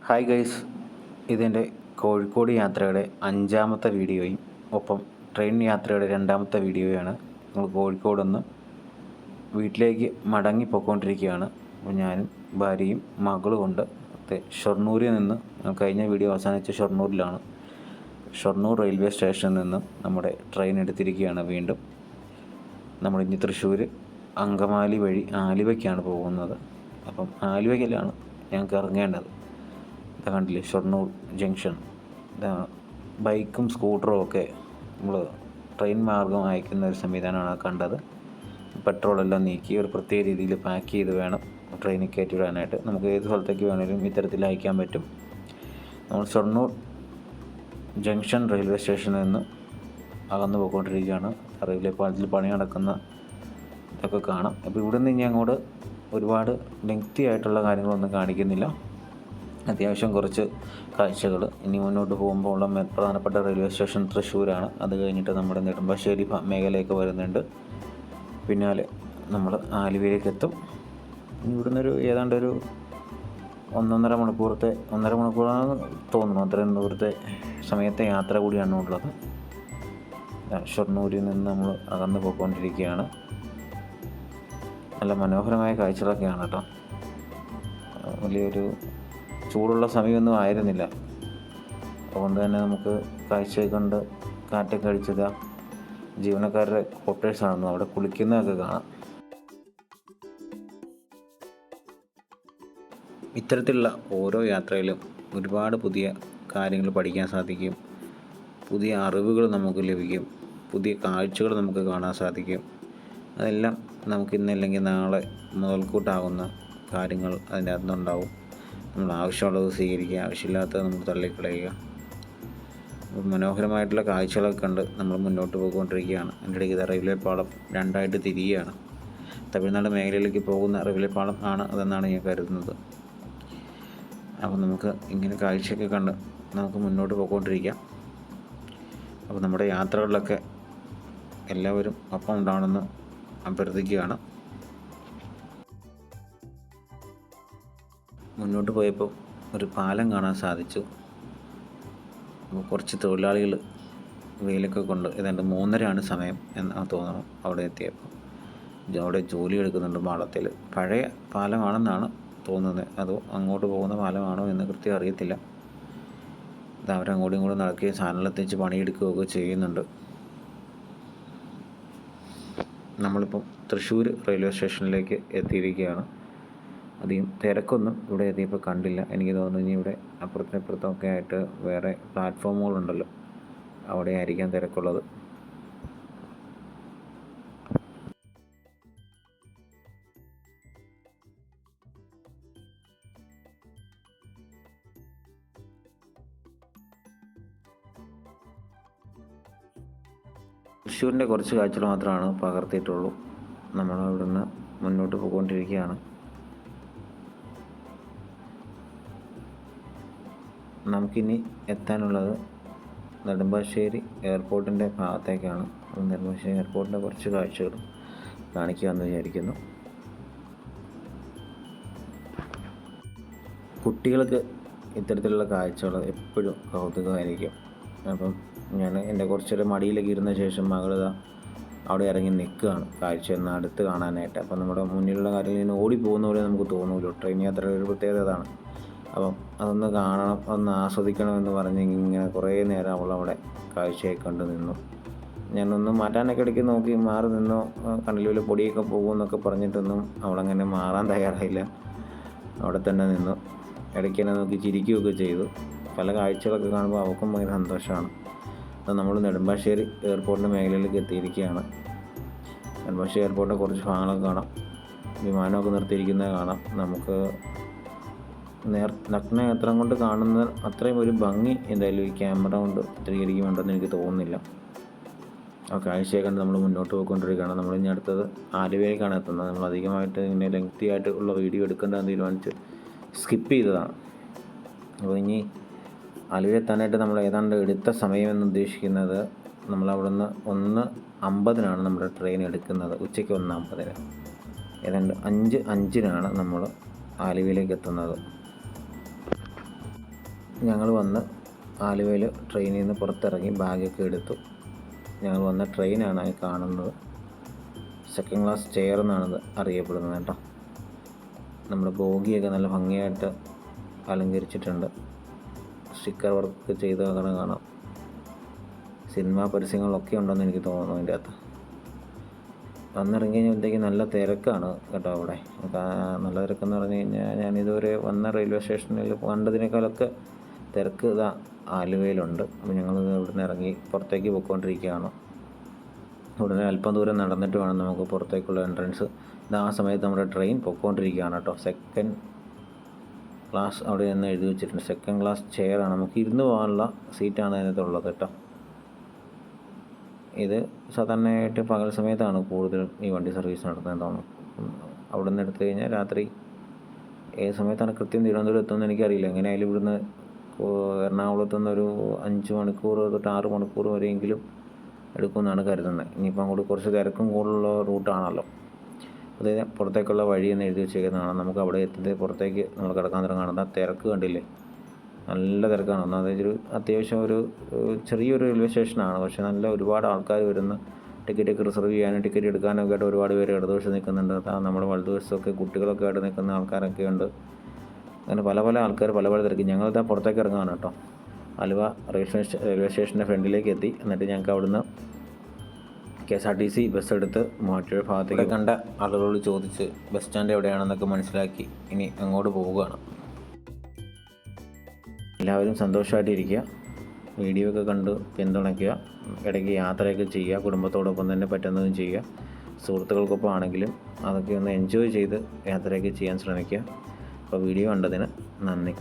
Hi guys, ഇതെൻ്റെ കോഴിക്കോട് യാത്രയുടെ 5ാമത്തെ വീഡിയോയും ഒപ്പം ട്രെയിൻ യാത്രയുടെ 2ാമത്തെ വീഡിയോയാണ്. നമ്മൾ കോഴിക്കോട് നിന്ന് വീട്ടിലേക്ക് മടങ്ങി പോയിക്കൊണ്ടിരിക്കുകയാണ്. അപ്പോൾ ഞാനും ഭാര്യയും മകളും കൊണ്ട് ഷൊർണൂരിൽ നിന്ന്, കഴിഞ്ഞ വീഡിയോ അവസാനിച്ച ഷൊർണൂരിലാണ്. ഷൊർണൂർ റെയിൽവേ സ്റ്റേഷനിൽ നിന്ന് നമ്മുടെ ട്രെയിൻ എടുത്തിരിക്കുകയാണ്. വീണ്ടും നമ്മളിനി തൃശ്ശൂർ അങ്കമാലി വഴി ആലുവയ്ക്കാണ് പോകുന്നത്. അപ്പം ആലുവയ്ക്കലാണ് ഞങ്ങൾക്ക് ഇറങ്ങേണ്ടത്. കണ്ടില്ലേ, ഷൊർണൂർ ജംഗ്ഷൻ. ബൈക്കും സ്കൂട്ടറും ഒക്കെ നമ്മൾ ട്രെയിൻ മാർഗം അയക്കുന്ന ഒരു സംവിധാനമാണ് കണ്ടത്. പെട്രോളെല്ലാം നീക്കി ഒരു പ്രത്യേക രീതിയിൽ പാക്ക് ചെയ്ത് വേണം ട്രെയിനിൽ കയറ്റിവിടാനായിട്ട്. നമുക്ക് ഏത് സ്ഥലത്തേക്ക് വേണമെങ്കിലും ഇത്തരത്തിൽ അയക്കാൻ പറ്റും. നമ്മൾ ഷൊർണൂർ ജംഗ്ഷൻ റെയിൽവേ സ്റ്റേഷനിൽ നിന്ന് അകന്നു പോയിക്കൊണ്ടിരിക്കുകയാണ്. റെയിൽവേ പാലത്തിൽ പണി നടക്കുന്ന ഇതൊക്കെ കാണാം. അപ്പോൾ ഇവിടെ നിന്ന് ഇനി അങ്ങോട്ട് ഒരുപാട് ലെങ്തി ആയിട്ടുള്ള കാര്യങ്ങളൊന്നും കാണിക്കുന്നില്ല. അത്യാവശ്യം കുറച്ച് കാഴ്ചകൾ. ഇനി മുന്നോട്ട് പോകുമ്പോൾ ഉള്ള പ്രധാനപ്പെട്ട റെയിൽവേ സ്റ്റേഷൻ തൃശ്ശൂരാണ്. അത് കഴിഞ്ഞിട്ട് നമ്മുടെ നെടുമ്പാശ്ശേരി മേഖലയൊക്കെ വരുന്നുണ്ട്. പിന്നാലെ നമ്മൾ ആലുവയിലേക്ക് എത്തും. ഇവിടെ നിന്നൊരു ഏതാണ്ടൊരു 1.5 മണിക്കൂറാണെന്ന് തോന്നുന്നു. അത്രയും ദൂരത്തെ സമയത്തെ യാത്ര കൂടിയാണ് ഉള്ളത്. ഷൊർണൂരിൽ നിന്ന് നമ്മൾ അകന്നു പോയിക്കൊണ്ടിരിക്കുകയാണ്. നല്ല മനോഹരമായ കാഴ്ചകളൊക്കെയാണ് കേട്ടോ. വലിയൊരു ചൂടുള്ള സമയമൊന്നും ആയിരുന്നില്ല. അതുകൊണ്ട് തന്നെ നമുക്ക് കാഴ്ചയൊക്കെ കണ്ട് കാറ്റൊക്കെ അടിച്ചത് ജീവനക്കാരുടെ ക്വാർട്ടേഴ്സാണെന്ന്, അവിടെ കുളിക്കുന്നതൊക്കെ കാണാം. ഇത്തരത്തിലുള്ള ഓരോ യാത്രയിലും ഒരുപാട് പുതിയ കാര്യങ്ങൾ പഠിക്കാൻ സാധിക്കും. പുതിയ അറിവുകൾ നമുക്ക് ലഭിക്കും. പുതിയ കാഴ്ചകൾ നമുക്ക് കാണാൻ സാധിക്കും. അതെല്ലാം നമുക്ക് ഇന്നല്ലെങ്കിൽ നാളെ മുതൽക്കൂട്ടാകുന്ന കാര്യങ്ങൾ അതിൻ്റെ അകത്തുണ്ടാവും. നമ്മൾ ആവശ്യമുള്ളത് സ്വീകരിക്കുക, ആവശ്യമില്ലാത്തത് നമ്മൾ തള്ളിക്കളയുക. മനോഹരമായിട്ടുള്ള കാഴ്ചകളൊക്കെ കണ്ട് നമ്മൾ മുന്നോട്ട് പോയിക്കൊണ്ടിരിക്കുകയാണ്. എൻ്റെ ഇടയ്ക്ക് റെയിൽവേ പാളം 2ആയിട്ട് തിരിയുകയാണ്. തമിഴ്നാട് മേഖലയിലേക്ക് പോകുന്ന റെയിൽവേ പാളം ആണ് അതെന്നാണ് ഞാൻ കരുതുന്നത്. അപ്പോൾ നമുക്ക് ഇങ്ങനെ കാഴ്ചയൊക്കെ കണ്ട് നമുക്ക് മുന്നോട്ട് പോയിക്കൊണ്ടിരിക്കാം. അപ്പോൾ നമ്മുടെ യാത്രകളിലൊക്കെ എല്ലാവരും ഒപ്പം ഉണ്ടാവണമെന്ന് അഭ്യർത്ഥിക്കുകയാണ്. മുന്നോട്ട് പോയപ്പോൾ ഒരു പാലം കാണാൻ സാധിച്ചു. അപ്പോൾ കുറച്ച് തൊഴിലാളികൾ വെയിലൊക്കെ കൊണ്ട് ഏതാണ്ട് 3:30 സമയം എന്ന് തോന്നണം അവിടെ എത്തിയപ്പോൾ. അവിടെ ജോലി എടുക്കുന്നുണ്ട് പാലത്തിൽ. പഴയ പാലമാണെന്നാണ് തോന്നുന്നത്. അതോ അങ്ങോട്ട് പോകുന്ന പാലമാണോ എന്ന് കൃത്യം അറിയത്തില്ല. അത് അവരങ്ങോട്ടും ഇങ്ങോട്ടും നടക്കുകയും സാധനങ്ങളെത്തിച്ച് പണിയെടുക്കുകയൊക്കെ ചെയ്യുന്നുണ്ട്. നമ്മളിപ്പം തൃശ്ശൂർ റെയിൽവേ സ്റ്റേഷനിലേക്ക് എത്തിയിരിക്കുകയാണ്. അധികം തിരക്കൊന്നും ഇവിടെ എത്തിയപ്പോൾ കണ്ടില്ല. എനിക്ക് തോന്നുന്നു ഇനി ഇവിടെ അപ്പുറത്തൊക്കെ ആയിട്ട് വേറെ പ്ലാറ്റ്ഫോമുകളുണ്ടല്ലോ, അവിടെ ആയിരിക്കാം തിരക്കുള്ളത്. തൃശ്ശൂരിൻ്റെ കുറച്ച് കാഴ്ചകൾ മാത്രമാണ് പകർത്തിയിട്ടുള്ളൂ. നമ്മൾ ഇവിടുന്ന് മുന്നോട്ട് പോയിക്കൊണ്ടിരിക്കുകയാണ്. നമുക്കിനി എത്താനുള്ളത് നെടുമ്പാശ്ശേരി എയർപോർട്ടിൻ്റെ ഭാഗത്തേക്കാണ്. നെടുമ്പാശ്ശേരി എയർപോർട്ടിൻ്റെ കുറച്ച് കാഴ്ചകൾ കാണിക്കാമെന്ന് വിചാരിക്കുന്നു. കുട്ടികൾക്ക് ഇത്തരത്തിലുള്ള കാഴ്ചകൾ എപ്പോഴും കൗതുകമായിരിക്കും. അപ്പം ഞാൻ എൻ്റെ കുറച്ചൊരു മടിയിലേക്ക് ഇരുന്ന ശേഷം മകളിതാ അവിടെ ഇറങ്ങി നിൽക്കുകയാണ് കാഴ്ച ഒന്ന് അടുത്ത് കാണാനായിട്ട്. അപ്പം നമ്മുടെ മുന്നിലുള്ള കാര്യങ്ങൾ ഇങ്ങനെ ഓടിപ്പോകുന്ന പോലെ നമുക്ക് തോന്നുമല്ലോ. ട്രെയിൻ യാത്രയുടെ ഒരു പ്രത്യേകത അതാണ്. അപ്പം അതൊന്ന് കാണണം, ഒന്ന് ആസ്വദിക്കണമെന്ന് പറഞ്ഞ് ഇങ്ങനെ കുറേ നേരം അവളവിടെ കാഴ്ചയായി കണ്ടു നിന്നു. ഞാനൊന്ന് മാറ്റാനൊക്കെ ഇടയ്ക്ക് നോക്കി മാറി നിന്നോ, കണ്ണിൽ വല്ല പൊടിയൊക്കെ പോകുമെന്നൊക്കെ പറഞ്ഞിട്ടൊന്നും അവളങ്ങനെ മാറാൻ തയ്യാറായില്ല. അവിടെ തന്നെ നിന്നു. ഇടയ്ക്ക് തന്നെ നോക്കി ചിരിക്കുകയൊക്കെ ചെയ്തു. പല കാഴ്ചകളൊക്കെ കാണുമ്പോൾ അവൾക്കും ഭയങ്കര സന്തോഷമാണ്. അത് നമ്മൾ നെടുമ്പാശ്ശേരി എയർപോർട്ടിൻ്റെ മേഖലയിലേക്ക് എത്തിയിരിക്കുകയാണ്. നെടുമ്പാശ്ശേരി എയർപോർട്ടിൻ്റെ കുറച്ച് ഭാഗങ്ങളൊക്കെ കാണാം. വിമാനമൊക്കെ നിർത്തിയിരിക്കുന്നത് കാണാം. നമുക്ക് നഗ്നനേത്രം കൊണ്ട് കാണുന്ന അത്രയും ഒരു ഭംഗി എന്തായാലും ഈ ക്യാമറ കൊണ്ട് ചിത്രീകരിക്കുന്നുണ്ടെന്ന് എനിക്ക് തോന്നുന്നില്ല. ആ കാഴ്ചയെ കണ്ട് നമ്മൾ മുന്നോട്ട് പോയിക്കൊണ്ടിരിക്കുകയാണ്. നമ്മളിനി അടുത്തത് ആലുവയിലേക്കാണ് എത്തുന്നത്. നമ്മൾ അധികമായിട്ട് ഇങ്ങനെ ലെങ്തി ആയിട്ട് ഉള്ള വീഡിയോ എടുക്കേണ്ടതെന്ന് തീരുമാനിച്ച് സ്കിപ്പ് ചെയ്തതാണ്. അപ്പോൾ ഇനി ആലുവയിലെത്താനായിട്ട് നമ്മൾ ഏതാണ്ട് എടുത്ത സമയമെന്ന് ഉദ്ദേശിക്കുന്നത്, നമ്മളവിടെ നിന്ന് 1:50 നമ്മുടെ ട്രെയിൻ എടുക്കുന്നത്. ഉച്ചയ്ക്ക് 1:50. ഏതാണ്ട് 5:05 നമ്മൾ ആലുവയിലേക്ക് എത്തുന്നത്. ഞങ്ങൾ വന്ന് ആലുവയിൽ ട്രെയിനിൽ നിന്ന് പുറത്തിറങ്ങി ബാഗൊക്കെ എടുത്തു. ഞങ്ങൾ വന്ന ട്രെയിനാണ് ഈ കാണുന്നത്. സെക്കൻഡ് ക്ലാസ് ചെയർ എന്നാണത് അറിയപ്പെടുന്നത് കേട്ടോ. നമ്മുടെ ബോഗിയൊക്കെ നല്ല ഭംഗിയായിട്ട് അലങ്കരിച്ചിട്ടുണ്ട്. സ്റ്റിക്കർ വർക്ക് ചെയ്ത് കാണാം. സിനിമാ പരസ്യങ്ങളൊക്കെ ഉണ്ടെന്ന് എനിക്ക് തോന്നുന്നു അതിൻ്റെ അകത്ത്. വന്നിറങ്ങി കഴിഞ്ഞപ്പോഴത്തേക്ക് നല്ല തിരക്കാണ് കേട്ടോ. അവിടെ നല്ല തിരക്കെന്ന് പറഞ്ഞു കഴിഞ്ഞാൽ ഞാനിതുവരെ വന്ന റെയിൽവേ സ്റ്റേഷനിൽ കണ്ടതിനേക്കാളൊക്കെ തിരക്ക് ഇതാ ആലുവയിലുണ്ട്. അപ്പോൾ ഞങ്ങൾ ഇവിടുന്ന് ഇറങ്ങി പുറത്തേക്ക് പോയിക്കൊണ്ടിരിക്കുകയാണ്. ഉടനെ അല്പം ദൂരം നടന്നിട്ട് വേണം നമുക്ക് പുറത്തേക്കുള്ള എൻട്രൻസ്. ആ സമയത്ത് നമ്മുടെ ട്രെയിൻ പൊയ്ക്കൊണ്ടിരിക്കുകയാണ് കേട്ടോ. സെക്കൻഡ് ക്ലാസ് അവിടെ നിന്ന് എഴുതി വെച്ചിട്ടുണ്ട്. സെക്കൻഡ് ക്ലാസ് ചെയറാണ്, നമുക്ക് ഇരുന്ന് പോകാനുള്ള സീറ്റാണ് അതിനകത്തുള്ളത് കേട്ടോ. ഇത് സാധാരണയായിട്ട് പകൽ സമയത്താണ് കൂടുതലും ഈ വണ്ടി സർവീസ് നടത്തുന്നത് തോന്നുന്നു. അവിടെ നിന്ന് എടുത്തു കഴിഞ്ഞാൽ രാത്രി ഏത് സമയത്താണ് കൃത്യം തിരുവനന്തപുരം എത്തുമെന്ന് എനിക്കറിയില്ല. എങ്ങനെയായാലും ഇവിടുന്ന് എറണാകുളത്തു നിന്നൊരു 5 മണിക്കൂർ തൊട്ട് 6 മണിക്കൂർ വരെയെങ്കിലും എടുക്കുമെന്നാണ് കരുതുന്നത്. ഇനിയിപ്പോൾ അങ്ങോട്ട് കുറച്ച് തിരക്കും കൂടുതലുള്ള റൂട്ടാണല്ലോ. അത് പുറത്തേക്കുള്ള വഴിയെന്ന് എഴുതി വെച്ചേക്കുന്നതാണ്. നമുക്ക് അവിടെ എത്തുന്നത് പുറത്തേക്ക് നമ്മൾ കിടക്കാൻ തുടങ്ങുന്നത്. ആ തിരക്ക് കണ്ടില്ലേ, നല്ല തിരക്കാണ്. ഒന്നാമത് അത്യാവശ്യം ചെറിയൊരു റെയിൽവേ സ്റ്റേഷനാണ്, പക്ഷേ നല്ല ഒരുപാട് ആൾക്കാർ വരുന്ന ടിക്കറ്റൊക്കെ റിസർവ് ചെയ്യാനും ടിക്കറ്റ് എടുക്കാനൊക്കെ ആയിട്ട് ഒരുപാട് പേര് ഇടതുവശം നിൽക്കുന്നുണ്ട്. നമ്മുടെ വലതുവശത്തൊക്കെ കുട്ടികളൊക്കെ ആയിട്ട് നിൽക്കുന്ന ആൾക്കാരൊക്കെ ഉണ്ട്. അങ്ങനെ പല ആൾക്കാർ പല തിരക്ക്. ഞങ്ങളിതാ പുറത്തേക്ക് ഇറങ്ങുകയാണ് കേട്ടോ. ആലുവ റെയിൽവേ സ്റ്റേഷൻ്റെ ഫ്രണ്ടിലേക്ക് എത്തി. എന്നിട്ട് ഞങ്ങൾക്ക് അവിടുന്ന് KSRTC ബസ് എടുത്ത് മൂവാറ്റുപുഴ ഭാഗത്തേക്ക് കണ്ട ആളുകളോട് ചോദിച്ച് ബസ് സ്റ്റാൻഡ് എവിടെയാണെന്നൊക്കെ മനസ്സിലാക്കി ഇനി അങ്ങോട്ട് പോവുകയാണ്. എല്ലാവരും സന്തോഷമായിട്ടിരിക്കുക, വീഡിയോ ഒക്കെ കണ്ട് പിന്തുണയ്ക്കുക, ഇടയ്ക്ക് യാത്രയൊക്കെ ചെയ്യുക, കുടുംബത്തോടൊപ്പം തന്നെ പറ്റുന്നതും ചെയ്യുക, സുഹൃത്തുക്കൾക്കൊപ്പം ആണെങ്കിലും അതൊക്കെ ഒന്ന് എൻജോയ് ചെയ്ത് യാത്രയൊക്കെ ചെയ്യാൻ ശ്രമിക്കുക. അപ്പോൾ വീഡിയോ കണ്ടതിന് നന്ദി.